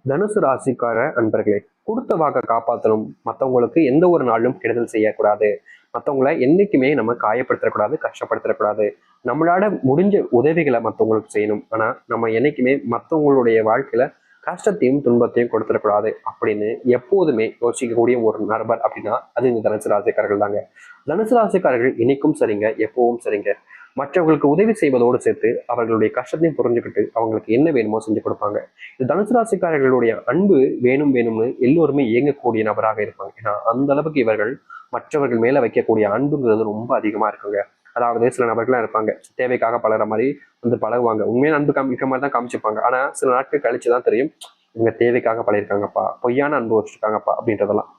தனுசு ராசிக்கார அன்பர்களே, கொடுத்த வாக்க காப்பாற்றணும். மற்றவங்களுக்கு எந்த ஒரு நாளும் கெடுதல் செய்யக்கூடாது. மற்றவங்களை என்னைக்குமே நம்ம காயப்படுத்தக்கூடாது, கஷ்டப்படுத்தக்கூடாது. நம்மளால முடிஞ்ச உதவிகளை மற்றவங்களுக்கு செய்யணும். ஆனா நம்ம என்னைக்குமே மற்றவங்களுடைய வாழ்க்கையில கஷ்டத்தையும் துன்பத்தையும் கொடுத்துடக்கூடாது அப்படின்னு எப்போதுமே யோசிக்கக்கூடிய ஒரு நபர் அப்படின்னா அது இந்த தனுசு ராசிக்காரர்கள் தாங்க. தனுசு ராசிக்காரர்கள் இன்னைக்கும் சரிங்க, எப்பவும் சரிங்க. மற்றவர்களுக்கு உதவி செய்வதோடு சேர்த்து அவர்களுடைய கஷ்டத்தையும் புரிஞ்சுக்கிட்டு அவங்களுக்கு என்ன வேணுமோ செஞ்சு கொடுப்பாங்க. இந்த தனுசு ராசிக்காரர்களுடைய அன்பு வேணும் வேணும்னு எல்லோருமே இயங்கக்கூடிய நபராக இருப்பாங்க. ஏன்னா அந்த அளவுக்கு இவர்கள் மற்றவர்கள் மேல வைக்கக்கூடிய அன்புங்கிறது ரொம்ப அதிகமா இருக்குங்க. அதாவது சில நபர்கள்லாம் இருப்பாங்க, தேவைக்காக பலர மாதிரி வந்து பழகுவாங்க. உண்மையான அன்பு காமிக்கிற மாதிரி தான் காமிச்சிருப்பாங்க. ஆனா சில நாட்கள் கழிச்சுதான் தெரியும் இவங்க தேவைக்காக பழகிருக்காங்கப்பா, பொய்யான அன்பு வச்சிருக்காங்கப்பா அப்படின்றதெல்லாம்.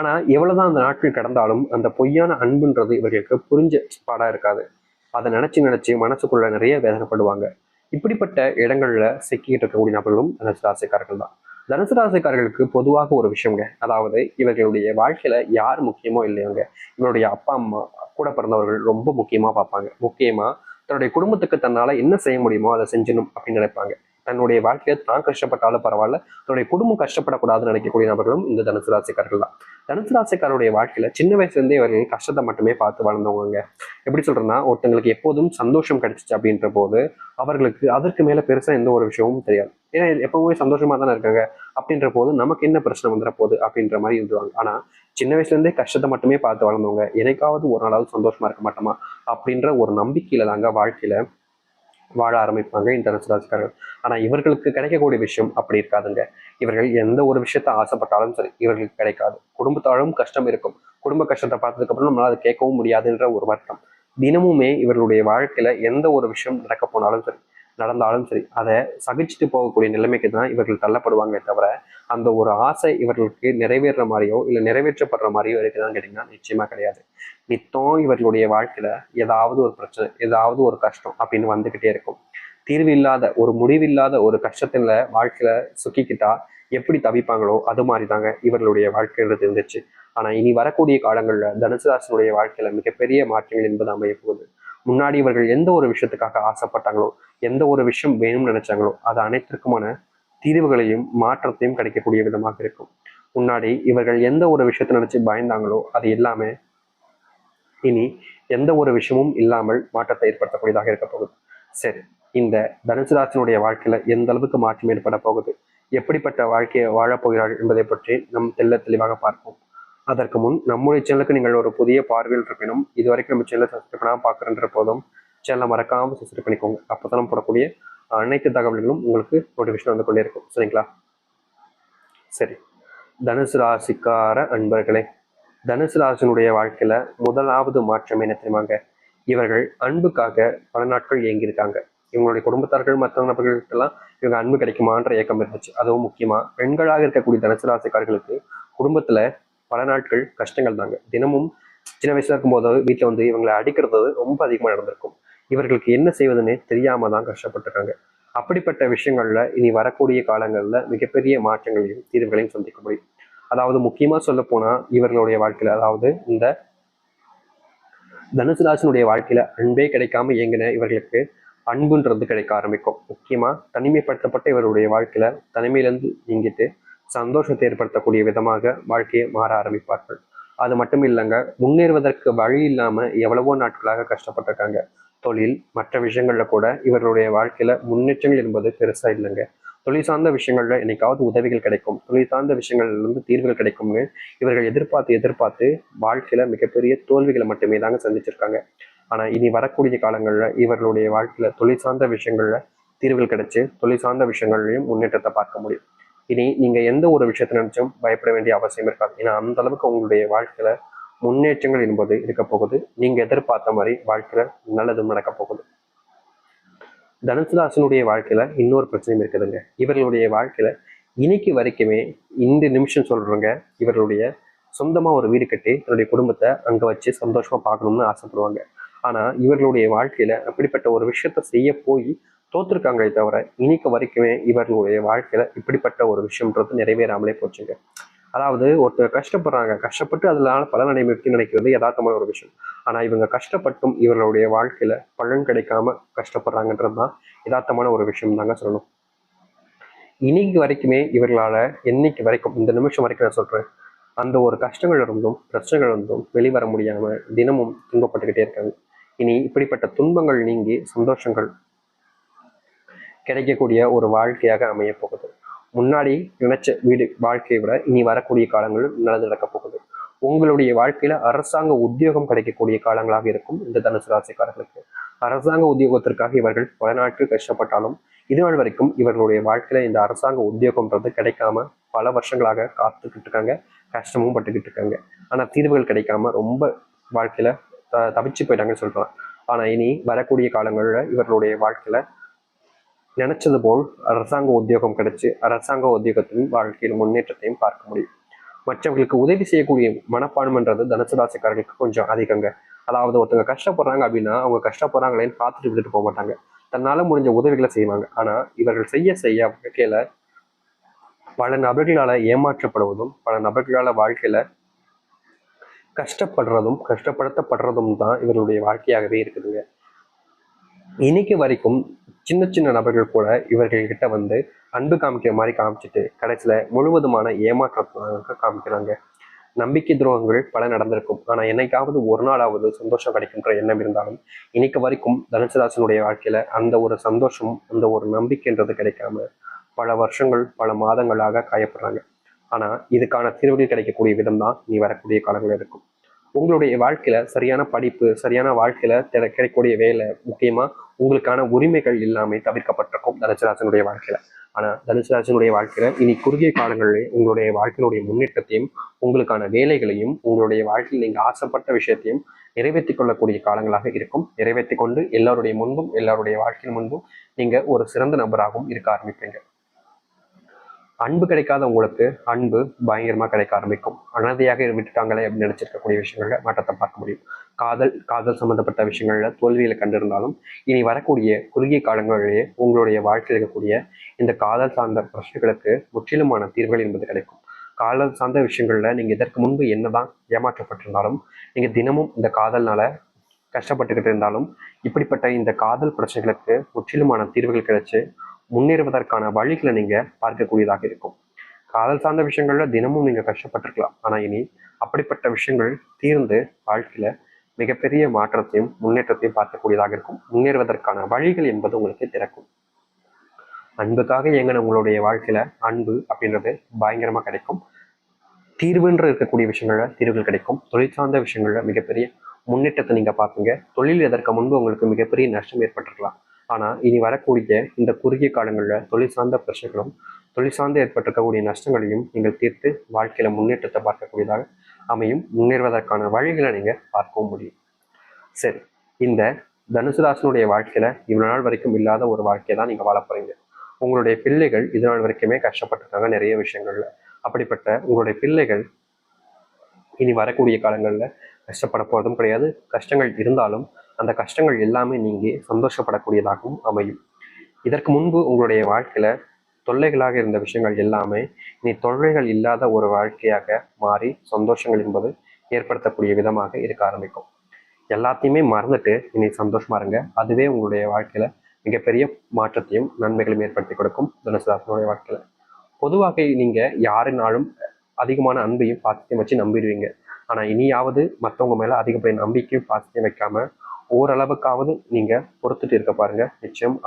ஆனா எவ்வளவுதான் அந்த நாட்கள் கடந்தாலும் அந்த பொய்யான அன்புன்றது இவர்களுக்கு புரிஞ்ச பாடா இருக்காது. அதை நினைச்சு நினைச்சு மனசுக்குள்ள நிறைய வேதனைப்படுவாங்க. இப்படிப்பட்ட இடங்கள்ல சிக்கிட்டு இருக்கக்கூடிய நபர்களும் தனுசு ராசிக்காரர்கள் தான். தனுசு ராசிக்காரர்களுக்கு பொதுவாக ஒரு விஷயங்க, அதாவது இவர்களுடைய வாழ்க்கையில யார் முக்கியமோ இல்லையோங்க, இவருடைய அப்பா அம்மா கூட பிறந்தவர்கள் ரொம்ப முக்கியமா பார்ப்பாங்க. முக்கியமா தன்னுடைய குடும்பத்துக்கு தன்னால என்ன செய்ய முடியுமோ அதை செஞ்சணும் அப்படின்னு நினைப்பாங்க. தன்னுடைய வாழ்க்கையை தான் கஷ்டப்பட்டாலும் பரவாயில்ல, தன்னுடைய குடும்பம் கஷ்டப்படக்கூடாதுன்னு நினைக்கக்கூடிய நபர்களும் இந்த தனுசு ராசிக்காரர்கள் தான். தனுசு ராசிக்காரருடைய வாழ்க்கையில சின்ன வயசுல இருந்தே இவர்கள் கஷ்டத்தை மட்டுமே பார்த்து வளர்ந்தவங்க. எப்படி சொல்றேன்னா, ஒருத்தங்களுக்கு எப்போதும் சந்தோஷம் கிடைச்சிச்சு அப்படின்ற போது அவர்களுக்கு அதற்கு மேல பெருசா எந்த ஒரு விஷயமும் தெரியாது. ஏன்னா எப்பவுமே சந்தோஷமா தானே இருக்காங்க. அப்படின்ற போது நமக்கு என்ன பிரச்சனை வந்துட போகுது அப்படின்ற மாதிரி இருந்துவாங்க. ஆனா சின்ன வயசுல இருந்தே கஷ்டத்தை மட்டுமே பார்த்து வளர்ந்தவங்க எனக்காவது ஒரு நாளாவது சந்தோஷமா இருக்க மாட்டோமா அப்படின்ற ஒரு நம்பிக்கையில தாங்க வாழ்க்கையில வாழ ஆரம்பிப்பாங்க இந்த தனுசு ராசிக்காரர்கள். ஆனா இவர்களுக்கு கிடைக்கக்கூடிய விஷயம் அப்படி இருக்காதுங்க. இவர்கள் எந்த ஒரு விஷயத்த ஆசைப்பட்டாலும் சரி இவர்களுக்கு கிடைக்காது. குடும்பத்தாலும் கஷ்டம் இருக்கும். குடும்ப கஷ்டத்தை பார்த்ததுக்கு அப்புறம் நம்மளால அதை கேட்கவும் முடியாதுன்ற ஒரு வருத்தம் தினமுமே இவர்களுடைய வாழ்க்கையில எந்த ஒரு விஷயம் நடக்க போனாலும் சரி, நடந்தாலும் சரி, அதை சகிச்சுட்டு போகக்கூடிய நிலைமைக்கு தான் இவர்கள் தள்ளப்படுவாங்க தவிர அந்த ஒரு ஆசை இவர்களுக்கு நிறைவேற மாதிரியோ இல்லை நிறைவேற்றப்படுற மாதிரியோ இருக்குதான்னு கேட்டீங்கன்னா நிச்சயமா கிடையாது. நித்தம் இவர்களுடைய வாழ்க்கையில ஏதாவது ஒரு பிரச்சனை, ஏதாவது ஒரு கஷ்டம் அப்படின்னு வந்துகிட்டே இருக்கும். தீர்வு இல்லாத ஒரு முடிவில்லாத ஒரு கஷ்டத்துல வாழ்க்கையில சுக்கிக்கிட்டா எப்படி தவிப்பாங்களோ அது மாதிரி தாங்க இவர்களுடைய வாழ்க்கைன்றது இருந்துச்சு. ஆனா இனி வரக்கூடிய காலங்கள்ல தனுசு ராசினுடைய வாழ்க்கையில மிகப்பெரிய மாற்றங்கள் என்பது அமைய போகுது. முன்னாடி இவர்கள் எந்த ஒரு விஷயத்துக்காக ஆசைப்பட்டாங்களோ, எந்த ஒரு விஷயம் வேணும்னு நினைச்சாங்களோ அது அனைத்திற்குமான தீர்வுகளையும் மாற்றத்தையும் கிடைக்கக்கூடிய விதமாக இருக்கும். முன்னாடி இவர்கள் எந்த ஒரு விஷயத்தை நினைச்சு பயந்தாங்களோ அது எல்லாமே இனி எந்த ஒரு விஷயமும் இல்லாமல் மாற்றத்தை ஏற்படுத்தக்கூடியதாக இருக்க போகுது. சரி, இந்த தனுசு ராசினுடைய வாழ்க்கையில எந்த அளவுக்கு மாற்றம் ஏற்பட போகுது, எப்படிப்பட்ட வாழ்க்கையை வாழப்போகிறார்கள் என்பதை பற்றி நம் தெளிவாக பார்ப்போம். அதற்கு முன் நம்முடைய சேனலுக்கு நீங்கள் ஒரு புதிய பார்வையில் இருப்பினும் இதுவரைக்கும் நம்ம சேனலை சப்ஸ்கிரைப் பண்ணாமல் பார்க்குறன்ற போதும் சேனலை மறக்காம சப்ஸ்கிரைப் பண்ணிக்கோங்க. அப்போதான் போடக்கூடிய அனைத்து தகவல்களும் உங்களுக்கு நோட்டிஃபிகேஷன் வந்து கொண்டே இருக்கும். சரிங்களா? சரி, தனுசு ராசிக்கார அன்பர்களே, தனுசு ராசினுடைய வாழ்க்கையில முதலாவது மாற்றம் என்ன தெரியுமாங்க? இவர்கள் அன்புக்காக பல நாட்கள் ஏங்கியிருக்காங்க. இவங்களுடைய குடும்பத்தார்கள் மற்ற நபர்களுக்கெல்லாம் இவங்க அன்பு கிடைக்குமான்ற ஏக்கம் இருந்துச்சு. அதுவும் முக்கியமா பெண்களாக இருக்கக்கூடிய தனுசு ராசிக்காரர்களுக்கு குடும்பத்துல பல நாட்கள் கஷ்டங்கள் தாங்க. தினமும் சின்ன வயசுல இருக்கும்போது வீட்டுல வந்து இவங்களை அடிக்கிறது ரொம்ப அதிகமா நடந்திருக்கும். இவர்களுக்கு என்ன செய்வதுன்னே தெரியாம தான் கஷ்டப்பட்டிருக்காங்க. அப்படிப்பட்ட விஷயங்கள்ல இனி வரக்கூடிய காலங்கள்ல மிகப்பெரிய மாற்றங்களையும் தீர்வுகளையும் சந்திக்க முடியும். அதாவது முக்கியமா சொல்ல போனா இவர்களுடைய வாழ்க்கையில, அதாவது இந்த தனுசு ராசினுடைய வாழ்க்கையில அன்பே கிடைக்காம இயங்கின இவர்களுக்கு அன்புன்றது கிடைக்க ஆரம்பிக்கும். முக்கியமா தனிமைப்படுத்தப்பட்ட இவருடைய வாழ்க்கையில தனிமையிலிருந்து நீங்கிட்டு சந்தோஷத்தை ஏற்படுத்தக்கூடிய விதமாக வாழ்க்கையை மாற ஆரம்பிப்பார்கள். அது மட்டும் இல்லைங்க, முன்னேறுவதற்கு வழி இல்லாம எவ்வளவோ நாட்களாக கஷ்டப்பட்டிருக்காங்க. தொழில் மற்ற விஷயங்கள்ல கூட இவர்களுடைய வாழ்க்கையில முன்னேற்றங்கள் என்பது பெருசா இல்லைங்க. தொழில் சார்ந்த விஷயங்கள்ல என்னைக்காவது உதவிகள் கிடைக்கும், தொழில் சார்ந்த விஷயங்கள்ல இருந்து தீர்வுகள் கிடைக்கும்னு இவர்கள் எதிர்பார்த்து எதிர்பார்த்து வாழ்க்கையில மிகப்பெரிய தோல்விகளை மட்டுமே தாங்க சந்திச்சிருக்காங்க. ஆனா இனி வரக்கூடிய காலங்கள்ல இவர்களுடைய வாழ்க்கையில தொழில் சார்ந்த விஷயங்கள்ல தீர்வுகள் கிடைச்சு தொழில் சார்ந்த விஷயங்கள்லையும் முன்னேற்றத்தை பார்க்க முடியும். இனி நீங்க எந்த ஒரு விஷயத்தை நினைச்சும் பயப்பட வேண்டிய அவசியம் இருக்காது. ஏன்னா அந்த அளவுக்கு உங்களுடைய வாழ்க்கையில முன்னேற்றங்கள் என்பது இருக்க போகுது. நீங்க எதிர்பார்த்த மாதிரி வாழ்க்கையில நல்லதும் நடக்க போகுது. தனுசு ராசினுடைய வாழ்க்கையில இன்னொரு பிரச்சனையும் இருக்குதுங்க. இவர்களுடைய வாழ்க்கையில இன்னைக்கு வரைக்குமே இந்த நிமிஷம் சொல்றவங்க இவர்களுடைய சொந்தமா ஒரு வீடு கட்டி தன்னுடைய குடும்பத்தை அங்க வச்சு சந்தோஷமா பார்க்கணும்னு ஆசைப்படுவாங்க. ஆனா இவர்களுடைய வாழ்க்கையில அப்படிப்பட்ட ஒரு விஷயத்த செய்ய போய் தோத்துருக்காங்களே தவிர இன்னைக்கு வரைக்குமே இவர்களுடைய வாழ்க்கையில இப்படிப்பட்ட ஒரு விஷயம்ன்றது நிறைவேறாமலே போச்சுங்க. அதாவது ஒருத்தர் கஷ்டப்படுறாங்க, கஷ்டப்பட்டு அதனால பலன் அடைமைக்கு நினைக்கிறது யதார்த்தமான ஒரு விஷயம். ஆனா இவங்க கஷ்டப்பட்டும் இவர்களுடைய வாழ்க்கையில பலன் கிடைக்காம கஷ்டப்படுறாங்கன்றது தான் யதார்த்தமான ஒரு விஷயம் தாங்க சொல்லணும். இன்னைக்கு வரைக்குமே இவர்களால என்னைக்கு வரைக்கும் இந்த நிமிஷம் வரைக்கும் நான் சொல்றேன், அந்த ஒரு கஷ்டங்கள் இருந்தும் பிரச்சனைகள் இருந்தும் வெளிவர முடியாம தினமும் துன்பப்பட்டுக்கிட்டே இருக்காங்க. இனி இப்படிப்பட்ட துன்பங்கள் நீங்கி சந்தோஷங்கள் கிடைக்கக்கூடிய ஒரு வாழ்க்கையாக அமைய போகுது. முன்னாடி நினைச்ச வீடு வாழ்க்கையை விட இனி வரக்கூடிய காலங்கள் நல்லது நடக்க போகுது. உங்களுடைய வாழ்க்கையில அரசாங்க உத்தியோகம் கிடைக்கக்கூடிய காலங்களாக இருக்கும் இந்த தனுசு ராசிக்காரர்களுக்கு. அரசாங்க உத்தியோகத்திற்காக இவர்கள் பல நாட்கள் கஷ்டப்பட்டாலும் இதுநாள் வரைக்கும் இவர்களுடைய வாழ்க்கையில இந்த அரசாங்க உத்தியோகம்ன்றது கிடைக்காம பல வருஷங்களாக காத்துக்கிட்டு இருக்காங்க, கஷ்டமும் பட்டுக்கிட்டு இருக்காங்க. ஆனா தீர்வுகள் கிடைக்காம ரொம்ப வாழ்க்கையில தவிச்சு போயிட்டாங்கன்னு சொல்றாங்க. ஆனா இனி வரக்கூடிய காலங்கள்ல இவர்களுடைய வாழ்க்கையில நினைச்சது போல் அரசாங்க உத்தியோகம் கிடைச்சு அரசாங்க உத்தியோகத்தின் வாழ்க்கையில் முன்னேற்றத்தையும் பார்க்க முடியும். மற்றவர்களுக்கு உதவி செய்யக்கூடிய மனப்பான்மைன்றது தனுசு ராசிக்காரர்களுக்கு கொஞ்சம் அதிகங்க. அதாவது ஒருத்தவங்க கஷ்டப்படுறாங்க அப்படின்னா அவங்க கஷ்டப்படுறாங்களேன்னு பார்த்துட்டு விட்டுட்டு போக மாட்டாங்க, தன்னால முடிஞ்ச உதவிகளை செய்வாங்க. ஆனா இவர்கள் செய்ய செய்ய வாழ்க்கையில பல நபர்களால ஏமாற்றப்படுவதும் பல நபர்களால வாழ்க்கையில கஷ்டப்படுறதும் கஷ்டப்படுத்தப்படுறதும் தான் இவர்களுடைய வாழ்க்கையாகவே இருக்குதுங்க. இன்னைக்கு வரைக்கும் சின்ன சின்ன நபர்கள் கூட இவர்கள்கிட்ட வந்து அன்பு காமிக்கிற மாதிரி காமிச்சிட்டு கடைசியில முழுவதுமான ஏமாற்றத்தை காமிக்கிறாங்க. நம்பிக்கை துரோகங்கள் பல நடந்திருக்கும். ஆனா என்னைக்காவது ஒரு நாளாவது சந்தோஷம் கிடைக்கும்ன்ற எண்ணம் இருந்தாலும் இன்னைக்கு வரைக்கும் தனுசு ராசினுடைய வாழ்க்கையில அந்த ஒரு சந்தோஷம் அந்த ஒரு நம்பிக்கைன்றது கிடைக்காம பல வருஷங்கள் பல மாதங்களாக காயப்படுறாங்க. ஆனா இதுக்கான தீர்வுகள் கிடைக்கக்கூடிய விதம் தான் நீ வரக்கூடிய காலங்கள் இருக்கும். உங்களுடைய வாழ்க்கையில சரியான படிப்பு சரியான வாழ்க்கையில கிடைக்கக்கூடிய வேலை முக்கியமா உங்களுக்கான உரிமைகள் எல்லாமே தவிர்க்கப்பட்டிருக்கும் தனுசு ராசினுடைய வாழ்க்கையில. ஆனா தனுசு ராசினுடைய வாழ்க்கையில இனி குறுகிய காலங்களிலே உங்களுடைய வாழ்க்கையினுடைய முன்னேற்றத்தையும் உங்களுக்கான வேலைகளையும் உங்களுடைய வாழ்க்கையில் நீங்க ஆசைப்பட்ட விஷயத்தையும் நிறைவேற்றி கொள்ளக்கூடிய காலங்களாக இருக்கும். நிறைவேற்றி கொண்டு எல்லாருடைய முன்பும் எல்லாருடைய வாழ்க்கையின் முன்பும் நீங்க ஒரு சிறந்த நபராகவும் இருக்க ஆரம்பிப்பீங்க. அன்பு கிடைக்காத உங்களுக்கு அன்பு பயங்கரமா கிடைக்க ஆரம்பிக்கும். அனதையாக விட்டுட்டாங்களே அப்படின்னு நினைச்சிருக்கக்கூடிய விஷயங்கள்ல மாற்றத்தை பார்க்க முடியும். காதல் சம்பந்தப்பட்ட விஷயங்கள்ல தோல்வியில கண்டிருந்தாலும் இனி வரக்கூடிய குறுகிய காலங்களிலேயே உங்களுடைய வாழ்க்கையில் இருக்கக்கூடிய இந்த காதல் சார்ந்த பிரச்சனைகளுக்கு முற்றிலுமான தீர்வுகள் என்பது கிடைக்கும். காதல் சார்ந்த விஷயங்கள்ல நீங்க இதற்கு முன்பு என்னதான் ஏமாற்றப்பட்டிருந்தாலும் நீங்க தினமும் இந்த காதல்னால கஷ்டப்பட்டுக்கிட்டு இருந்தாலும் இப்படிப்பட்ட இந்த காதல் பிரச்சனைகளுக்கு முற்றிலுமான தீர்வுகள் கிடைச்சு முன்னேறுவதற்கான வழிகளை நீங்க பார்க்கக்கூடியதாக இருக்கும். காதல் சார்ந்த விஷயங்கள்ல தினமும் நீங்க கஷ்டப்பட்டிருக்கலாம். ஆனா இனி அப்படிப்பட்ட விஷயங்கள் தீர்ந்து வாழ்க்கையில மிகப்பெரிய மாற்றத்தையும் முன்னேற்றத்தையும் பார்க்கக்கூடியதாக இருக்கும். முன்னேறுவதற்கான வழிகள் என்பது உங்களுக்கு திறக்கும். அன்புக்காக இயங்கின உங்களுடைய வாழ்க்கையில அன்பு அப்படின்றது பயங்கரமா கிடைக்கும். தீர்வுன்ற இருக்கக்கூடிய விஷயங்கள்ல தீர்வுகள் கிடைக்கும். தொழில் சார்ந்த விஷயங்கள்ல மிகப்பெரிய முன்னேற்றத்தை நீங்க பார்ப்பீங்க. தொழில் எதற்கு முன்பு உங்களுக்கு மிகப்பெரிய நஷ்டம் ஏற்பட்டிருக்கலாம். ஆனா இனி வரக்கூடிய இந்த குறுகிய காலங்களில் தொழில் சார்ந்த பிரச்சனைகளும் தொழில் சார்ந்து ஏற்பட்டிருக்கக்கூடிய நஷ்டங்களையும் நீங்கள் தீர்த்து வாழ்க்கையில முன்னேற்றத்தை பார்க்கக்கூடியதாக அமையும். முன்னேறுவதற்கான வழிகளை நீங்க பார்க்கவும் முடியும். சரி, இந்த தனுசு ராசினுடைய வாழ்க்கையில இவ்வளவு நாள் வரைக்கும் இல்லாத ஒரு வாழ்க்கையை தான் நீங்க வாழ போறீங்க. உங்களுடைய பிள்ளைகள் இது நாள் வரைக்குமே கஷ்டப்பட்டிருக்காங்க நிறைய விஷயங்கள்ல. அப்படிப்பட்ட உங்களுடைய பிள்ளைகள் இனி வரக்கூடிய காலங்களில் கஷ்டப்பட போறதும் கிடையாது. கஷ்டங்கள் இருந்தாலும் அந்த கஷ்டங்கள் எல்லாமே நீங்கி சந்தோஷப்படக்கூடியதாகவும் அமையும். இதற்கு முன்பு உங்களுடைய வாழ்க்கையில தொல்லைகளாக இருந்த விஷயங்கள் எல்லாமே இனி தொல்லைகள் இல்லாத ஒரு வாழ்க்கையாக மாறி சந்தோஷங்கள் என்பது ஏற்படுத்தக்கூடிய விதமாக இருக்க ஆரம்பிக்கும். எல்லாத்தையுமே மறந்துட்டு இனி சந்தோஷமா இருங்க. அதுவே உங்களுடைய வாழ்க்கையில மிகப்பெரிய மாற்றத்தையும் நன்மைகளும் ஏற்படுத்தி கொடுக்கும். தனுசு ராசினுடைய வாழ்க்கையில பொதுவாக நீங்க யாருனாலும் அதிகமான அன்பையும் பாசத்தையும் வச்சு நம்பிடுவீங்க. ஆனா இனியாவது மற்றவங்க மேல அதிகப்படியான நம்பிக்கையும் பாசத்தையும் வைக்காம ஓரளவுக்காவது நீங்க பொறுத்துட்டு இருக்க பாருங்க. நிச்சயம்